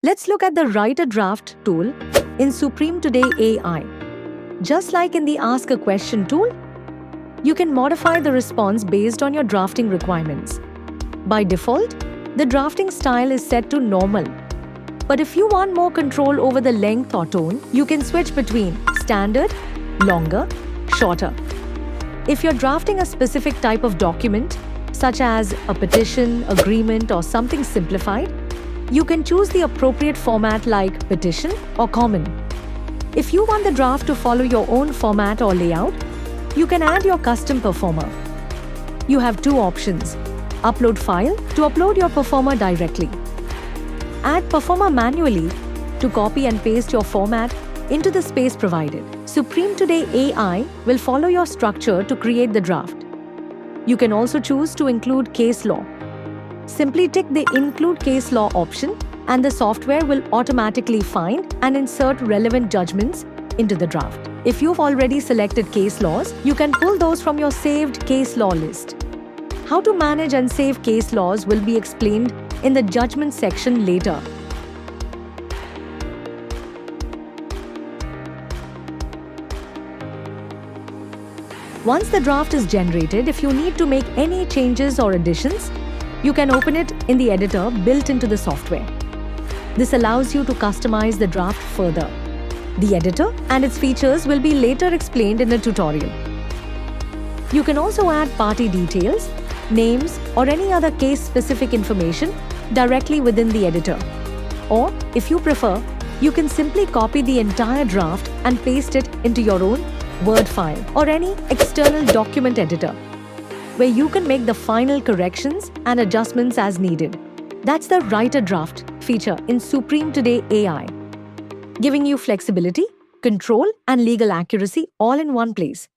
Let's look at the Write a Draft tool in Supreme Today AI. Just like in the Ask a Question tool, you can modify the response based on your drafting requirements. By default, the drafting style is set to normal. But if you want more control over the length or tone, you can switch between standard, longer, shorter. If you're drafting a specific type of document, such as a petition, agreement, or something simplified, you can choose the appropriate format like petition or common. If you want the draft to follow your own format or layout, you can add your custom performer. You have two options: upload file to upload your performer directly, add performer manually to copy and paste your format into the space provided. Supreme Today AI will follow your structure to create the draft. You can also choose to include case law. Simply tick the Include Case Law option and the software will automatically find and insert relevant judgments into the draft. If you've already selected case laws, you can pull those from your saved case law list. How to manage and save case laws will be explained in the judgment section later. Once the draft is generated, if you need to make any changes or additions, you can open it in the editor built into the software. This allows you to customize the draft further. The editor and its features will be later explained in a tutorial. You can also add party details, names, or any other case-specific information directly within the editor. Or, if you prefer, you can simply copy the entire draft and paste it into your own Word file or any external document editor, where you can make the final corrections and adjustments as needed. That's the Write a Draft feature in Supreme Today AI, giving you flexibility, control, and legal accuracy all in one place.